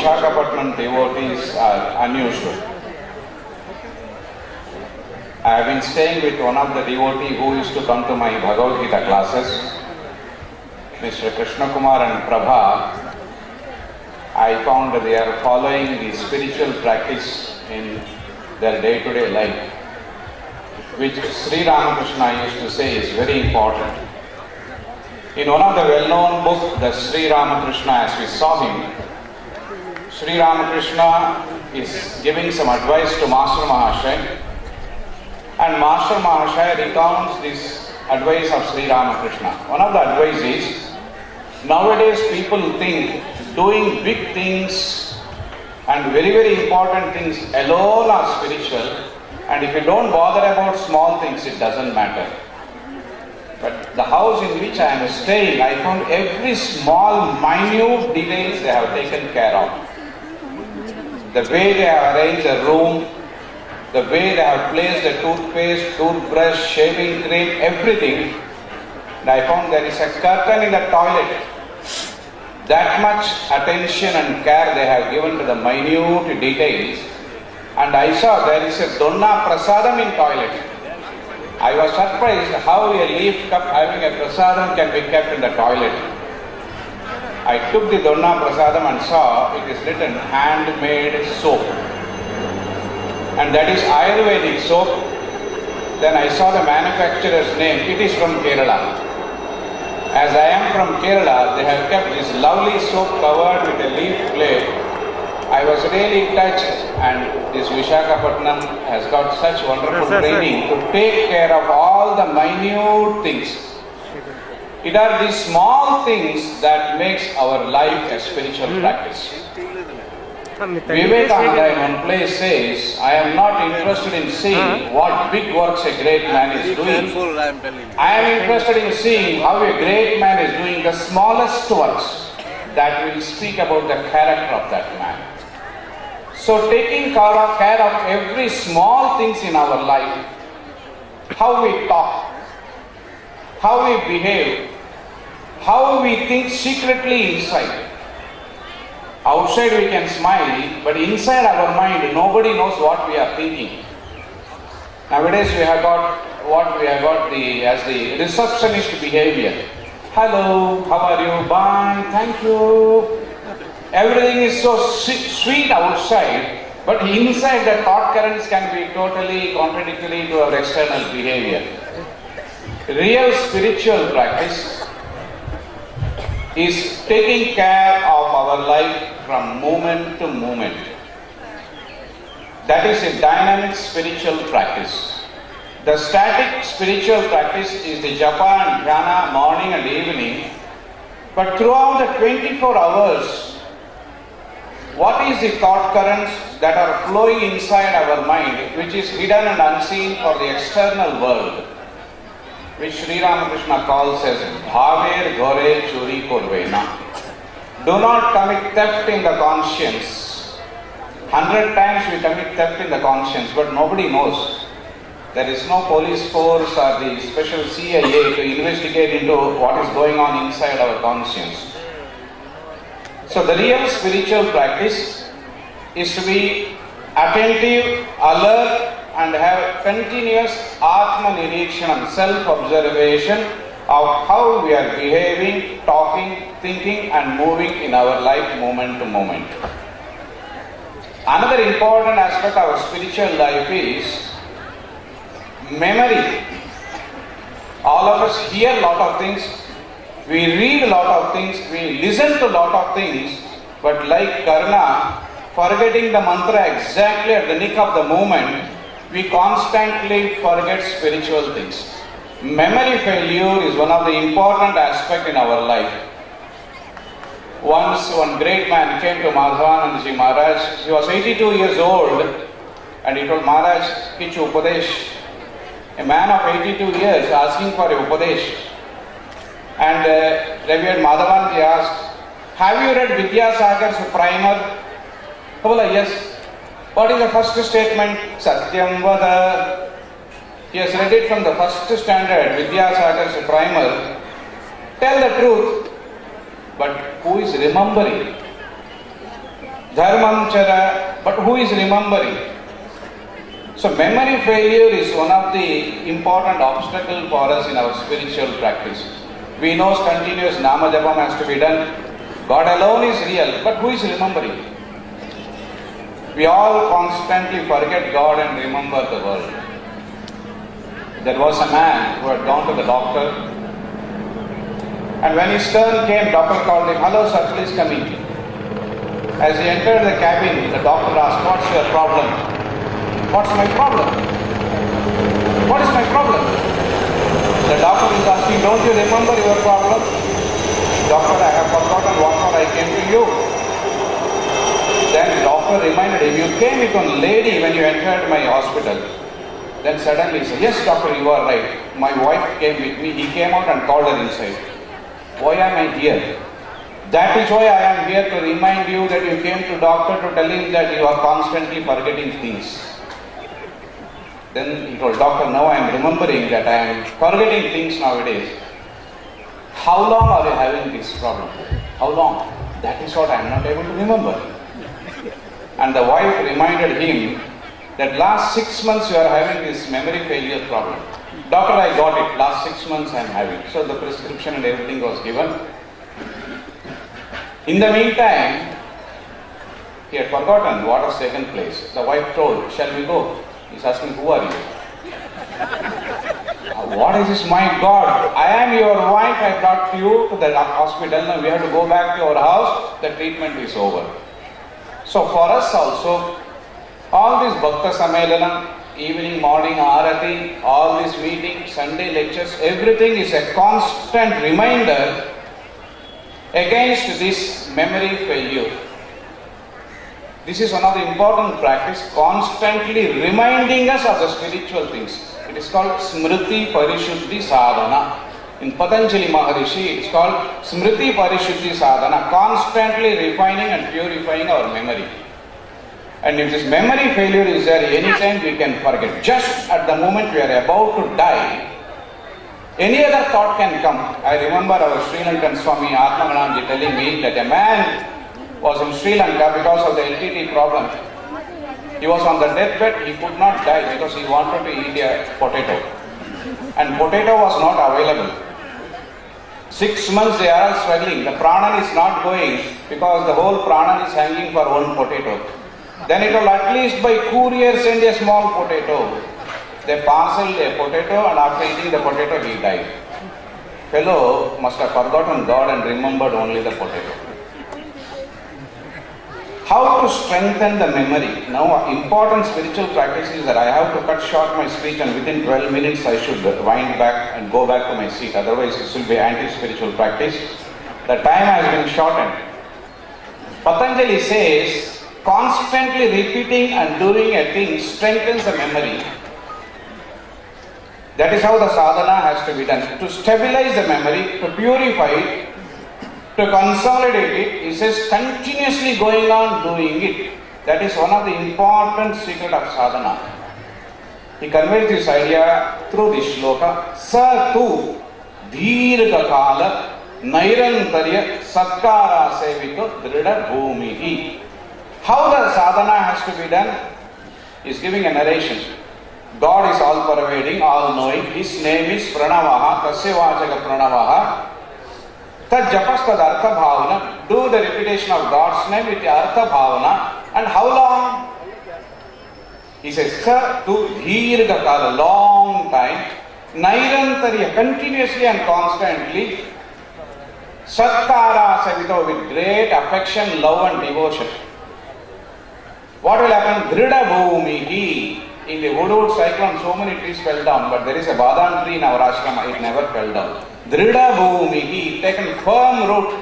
Visakhapatnam devotees are unusual. I have been staying with one of the devotees who used to come to my Bhagavad Gita classes, Mr. Krishna Kumar and Prabha. I found that they are following the spiritual practice in their day-to-day life, which Sri Ramakrishna used to say is very important. In one of the well-known books, the Sri Ramakrishna, as we saw him, Sri Ramakrishna is giving some advice to Master Mahashaya, and Master Mahashaya recounts this advice of Sri Ramakrishna. One of the advice is, nowadays people think doing big things and very, very important things alone are spiritual, and if you don't bother about small things, it doesn't matter. But the house in which I am staying, I found every small, minute details they have taken care of. The way they have arranged the room, the way they have placed the toothpaste, toothbrush, shaving cream, everything. And I found there is a curtain in the toilet. That much attention and care they have given to the minute details. And I saw there is a Donna Prasadam in toilet. I was surprised how a leaf cup having a prasadam can be kept in the toilet. I took the Donna Prasadam and saw it is written handmade soap. And that is Ayurvedic soap. Then I saw the manufacturer's name. It is from Kerala. As I am from Kerala, they have kept this lovely soap covered with a leaf plate. I was really touched, and this Visakhapatnam has got such wonderful training to take care of all the minute things. It are these small things that makes our life a spiritual practice. Vivekananda in one place says, I am not interested in seeing what big works a great man is doing. I am interested in seeing how a great man is doing the smallest works that will speak about the character of that man. So taking care of every small things in our life, how we talk, how we behave, how we think secretly inside. Outside we can smile, but inside our mind nobody knows what we are thinking. Nowadays we have got as the receptionist behavior. Hello, how are you? Bye, thank you. Everything is so sweet outside, but inside the thought currents can be totally contradictory to our external behavior. Real spiritual practice is taking care of our life from moment to moment. That is a dynamic spiritual practice. The static spiritual practice is the japa and dhyana morning and evening, but throughout the 24 hours, what is the thought currents that are flowing inside our mind, which is hidden and unseen for the external world, which Sri Ramakrishna calls as bhaver gore churi korvena. Do not commit theft in the conscience. 100 times we commit theft in the conscience, but nobody knows. There is no police force or the special CIA to investigate into what is going on inside our conscience. So the real spiritual practice is to be attentive, alert, and have continuous Atma-Nirikshanam, self-observation of how we are behaving, talking, thinking and moving in our life moment to moment. Another important aspect of our spiritual life is memory. All of us hear a lot of things, we read a lot of things, we listen to a lot of things, but like Karna, forgetting the mantra exactly at the nick of the moment, we constantly forget spiritual things. Memory failure is one of the important aspects in our life. Once one great man came to Madhavanandaji Maharaj. He was 82 years old and he told Maharaj, Kichu Upadesh. A man of 82 years asking for a Upadesh. And Reverend Madhavanandaji asked, have you read Vidyasagar's primer? He said, yes. What is the first statement? Satyam Vada. He has read it from the first standard, Vidyasagar's primer. Tell the truth. But who is remembering? Dharmam chara, but who is remembering? So memory failure is one of the important obstacles for us in our spiritual practice. We know continuous Nama Japam has to be done. God alone is real, but who is remembering? We all constantly forget God and remember the world. There was a man who had gone to the doctor, and when his turn came, doctor called him, "Hello sir, please come in." As he entered the cabin, the doctor asked, "What's your problem?" "What's my problem? What is my problem?" The doctor is asking, "Don't you remember your problem?" "Doctor, I have forgotten what for I came to you." Then the doctor reminded him, "You came with one lady when you entered my hospital." Then suddenly he said, "Yes doctor, you are right. My wife came with me." He came out and called her inside. "Why am I here?" "That is why I am here, to remind you that you came to doctor to tell him that you are constantly forgetting things." Then he told, "Doctor, now I am remembering that I am forgetting things nowadays." "How long are you having this problem?" "How long?" "That is what I am not able to remember." And the wife reminded him that last 6 months you are having this memory failure problem. "Doctor, I got it. Last 6 months I am having." So the prescription and everything was given. In the meantime, he had forgotten what has taken place. The wife told, "Shall we go?" He's asking, "Who are you?" "What is this? My God, I am your wife. I brought you to the hospital. Now we have to go back to our house. The treatment is over." So for us also, all this Bhakta Sammelanam, evening, morning, Arati, all these meetings, Sunday lectures, everything is a constant reminder against this memory failure. This is one of the important practice, constantly reminding us of the spiritual things. It is called Smriti Parishuddhi Sadhana. In Patanjali Maharishi, it is called Smriti Parishuddhi Sadhana, constantly refining and purifying our memory. And if this memory failure is there, anytime we can forget. Just at the moment we are about to die, any other thought can come. I remember our Sri Lankan Swami Atmananji telling me that a man was in Sri Lanka because of the LTT problem. He was on the deathbed, he could not die because he wanted to eat a potato. And potato was not available. 6 months they are all struggling. The prana is not going because the whole prana is hanging for one potato. Then it will at least by courier send a small potato. They parcel a potato and after eating the potato he died. Fellow must have forgotten God and remembered only the potato. How to strengthen the memory? Now, important spiritual practice is that I have to cut short my speech and within 12 minutes I should wind back and go back to my seat. Otherwise, this will be anti-spiritual practice. The time has been shortened. Patanjali says, constantly repeating and doing a thing strengthens the memory. That is how the sadhana has to be done. To stabilize the memory, to purify it, to consolidate it, he says continuously going on doing it. That is one of the important secret of sadhana. He conveys this idea through this shloka. Sa tu dheergha kala nairantarya satkara sevito drida bhumihi. How the sadhana has to be done? He is giving a narration. God is all pervading, all knowing. His name is Pranavaha, Tasya Vachaka Pranavaha. Tad japas tad artha bhavana. Do the repetition of God's name with the artha bhavana. And how long? He says, Sa tu dheergha kala, long time. Nairantarya, continuously and constantly. Satkara savito, with great affection, love and devotion. What will happen? Drida bhumihi. In the Hudud cyclone, so many trees fell down, but there is a badam tree in our ashrama, it never fell down. Drida bhumihi, taken firm root.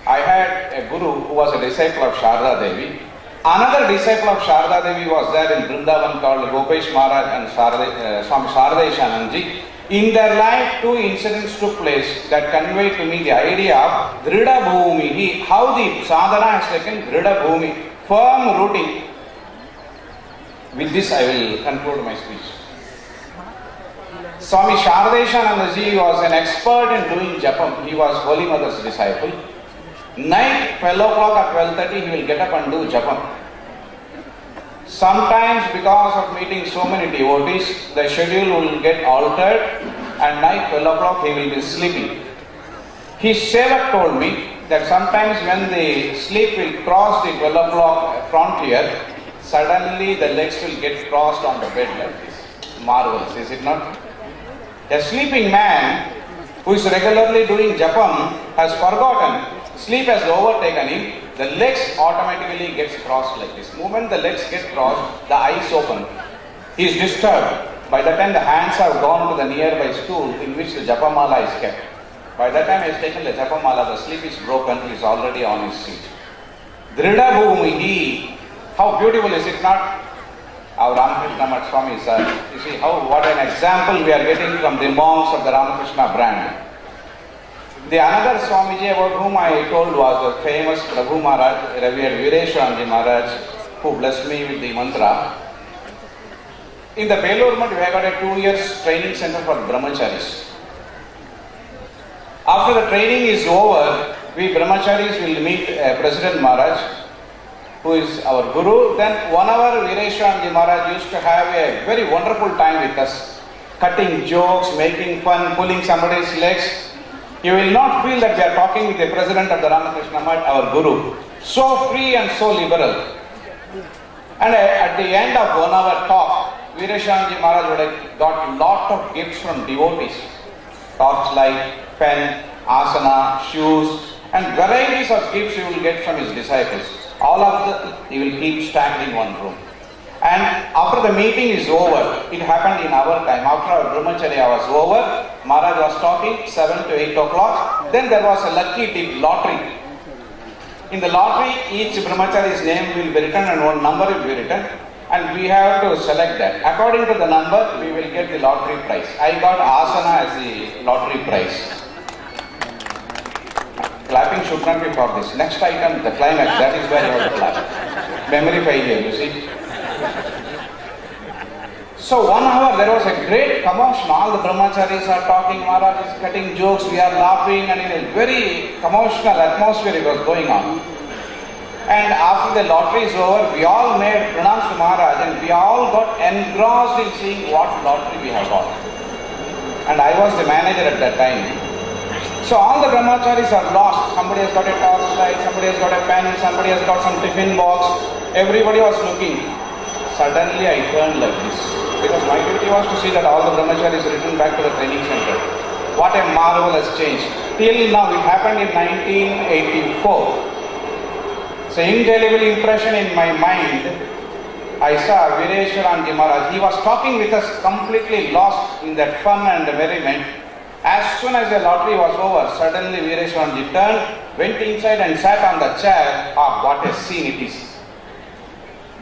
I had a guru who was a disciple of Sharda Devi. Another disciple of Sharda Devi was there in Vrindavan called Gopesh Maharaj and Swami Sardeshananji. In their life, 2 incidents took place that conveyed to me the idea of Drida bhumihi, how the sadhana has taken Drida bhumi, firm rooting. With this I will conclude my speech. Swami Sardeshanandaji was an expert in doing japam. He was Holy Mother's disciple. Night 12 o'clock or 12:30 he will get up and do japam. Sometimes because of meeting so many devotees, the schedule will get altered and night 12 o'clock he will be sleeping. His sevak told me that sometimes when the sleep will cross the 12 o'clock frontier, suddenly the legs will get crossed on the bed like this. Marvelous, is it not? A sleeping man who is regularly doing japam has forgotten, sleep has overtaken him, the legs automatically gets crossed like this. Moment the legs get crossed, the eyes open. He is disturbed. By the time the hands have gone to the nearby stool in which the japamala is kept. By the time he has taken the japamala, the sleep is broken, he is already on his seat. Drida Bhumihi, how beautiful is it not? Our Ramakrishna Math Swami sir, you see what an example we are getting from the monks of the Ramakrishna brand. The another Swamiji about whom I told was the famous Prabhu Maharaj, Revered Vireshwanji Maharaj, who blessed me with the mantra. In the Belur Math, we have got a 2 years training center for brahmacharis. After the training is over, we brahmacharis will meet President Maharaj, who is our guru. Then 1 hour Vireshwanji Maharaj used to have a very wonderful time with us, cutting jokes, making fun, pulling somebody's legs. You will not feel that we are talking with the president of the Ramakrishna Math, our guru. So free and so liberal. And at the end of 1 hour talk, Vireshwanji Maharaj would have got lot of gifts from devotees. Torchlight, pen, asana, shoes, and varieties of gifts he will get from his disciples. All of them he will keep stacked in one room. And after the meeting is over, it happened in our time. After our brahmacharya was over, Maharaj was talking 7 to 8 o'clock. Then there was a lucky tip, lottery. In the lottery, each brahmachari's name will be written and one number will be written. And we have to select that. According to the number, we will get the lottery prize. I got asana as the lottery prize. Clapping should not be for this. Next item, the climax, that is where you have to clap. Memory failure, you see. So 1 hour there was a great commotion. All the brahmacharis are talking, Maharaj is cutting jokes, we are laughing, and in a very commotional atmosphere it was going on. And after the lottery is over, we all made pranams to Maharaj and we all got engrossed in seeing what lottery we have got. And I was the manager at that time. So all the brahmacharis are lost. Somebody has got a torchlight, somebody has got a pen, somebody has got some tiffin box. Everybody was looking. Suddenly I turned like this. Because my duty was to see that all the brahmacharis returned back to the training center. What a marvelous change. Till now, it happened in 1984. So indelible impression in my mind, I saw Vireshwaranji Maharaj. He was talking with us, completely lost in that fun and merriment. As soon as the lottery was over, suddenly Vireshwaranji turned, went inside and sat on the chair. Ah, what a scene it is.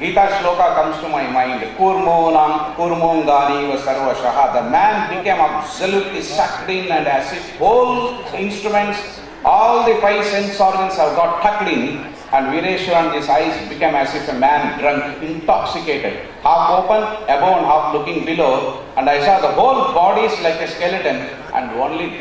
Gita Shloka comes to my mind. Kurmongani va sarvashaha. The man became absolutely sucked in, and as if whole instruments, all the 5 sense organs have got tucked in, and Vireshwaranji's eyes became as if a man drunk, intoxicated, half open, above and half looking below, and I saw the whole body is like a skeleton, and only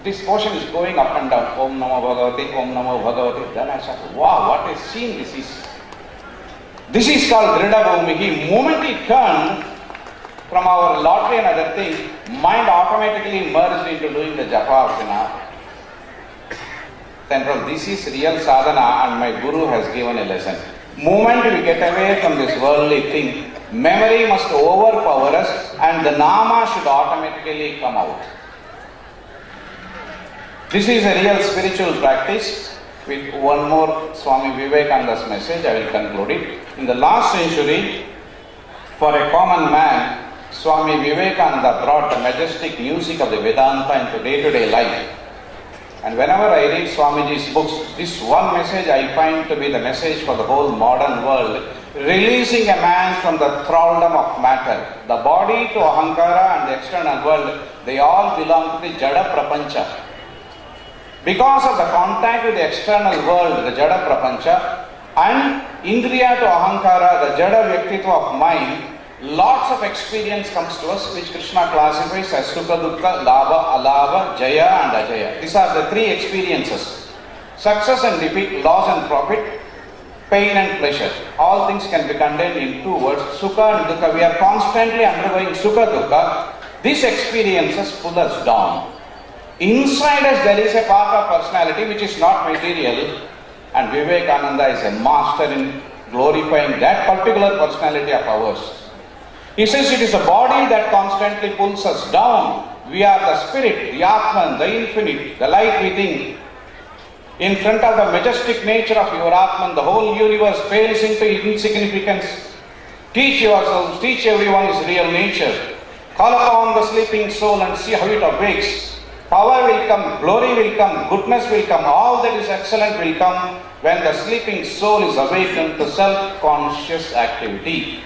this portion is going up and down. Om Namo Bhagavate, Om Namo Bhagavate. Then I said, wow, what a scene this is. This is called Drida Bhumihi. Moment it turned from our lottery and other things, mind automatically merged into doing the japa archana. Then from this is real sadhana, and my guru has given a lesson. Moment we get away from this worldly thing, memory must overpower us and the nama should automatically come out. This is a real spiritual practice. With one more Swami Vivekananda's message, I will conclude it. In the last century, for a common man, Swami Vivekananda brought the majestic music of the Vedanta into day-to-day life. And whenever I read Swamiji's books, this one message I find to be the message for the whole modern world, releasing a man from the thraldom of matter. The body to Ahankara and the external world, they all belong to the Jada Prapancha. Because of the contact with the external world, the Jada Prapancha, and Indriya to Ahankara, the Jada Vyaktitva of mind, lots of experience comes to us which Krishna classifies as Sukha, Dukkha, Labha, Alabha, Jaya and Ajaya. These are the three experiences. Success and defeat, loss and profit, pain and pleasure. All things can be contained in two words, Sukha and Dukkha. We are constantly undergoing Sukha, Dukkha. These experiences pull us down. Inside us there is a part of personality which is not material, and Vivekananda is a master in glorifying that particular personality of ours. He says it is a body that constantly pulls us down. We are the spirit, the Atman, the infinite, the light within. In front of the majestic nature of your Atman, the whole universe pales into insignificance. Teach yourselves, teach everyone his real nature. Call upon the sleeping soul and see how it awakes. Power will come, glory will come, goodness will come, all that is excellent will come when the sleeping soul is awakened to self-conscious activity.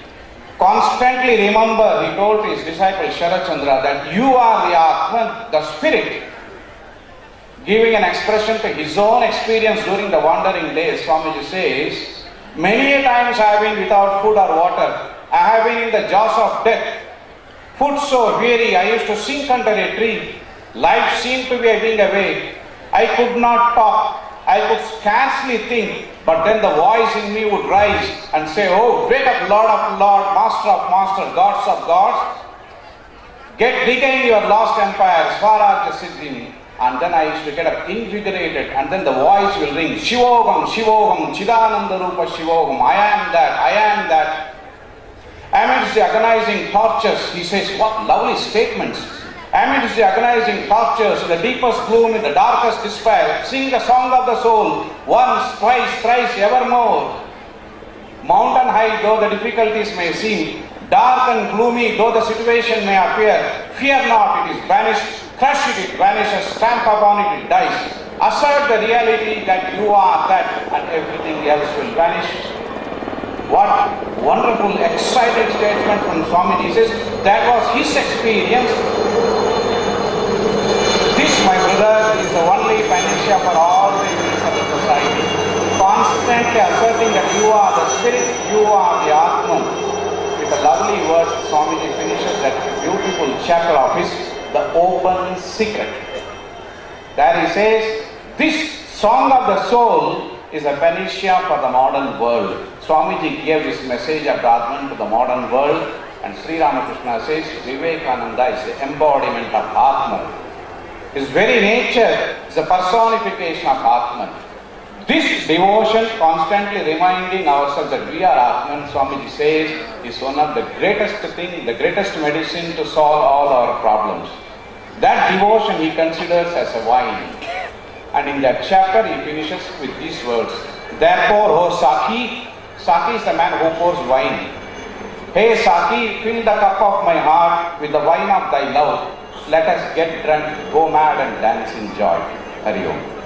Constantly remember, he told his disciple Sharat Chandra, that you are the Atman, the spirit. Giving an expression to his own experience during the wandering days, Swamiji says, many a times I have been without food or water. I have been in the jaws of death. Food so weary, I used to sink under a tree. Life seemed to be ebbing away. I could not talk. I could scarcely think. But then the voice in me would rise and say, oh, wake up, Lord of Lord, Master of Master, Gods of Gods. Regain your lost empire, Swarajya Siddhi. And then I used to get up invigorated, and then the voice will ring, Shivogam, Shivogam, Chidananda Rupa Shivogam, I am that, I am that. Amidst the agonizing tortures, he says, what lovely statements. Amidst the agonizing tortures, in the deepest gloom, in the darkest despair, sing the song of the soul, once, twice, thrice, evermore. Mountain high though the difficulties may seem, dark and gloomy though the situation may appear, fear not, it is banished, crush it, it vanishes, stamp upon it, it dies. Assert the reality that you are that, and everything else will vanish. What wonderful, excited statement from Swamiji. Says that was his experience. This, my brother, is the only panacea for all the ills of the society. Constantly asserting that you are the spirit, you are the Atman. With the lovely words, Swamiji finishes that beautiful chapter of his, The Open Secret. There he says, this song of the soul is a panacea for the modern world. Swamiji gave this message of Atman to the modern world, and Sri Ramakrishna says Vivekananda is the embodiment of Atman. His very nature is a personification of Atman. This devotion, constantly reminding ourselves that we are Atman, Swamiji says, is one of the greatest thing, the greatest medicine to solve all our problems. That devotion he considers as a wine. And in that chapter he finishes with these words, therefore, O Saki, Saki is the man who pours wine. Hey Saki, fill the cup of my heart with the wine of thy love. Let us get drunk, go mad and dance in joy. Hari Om.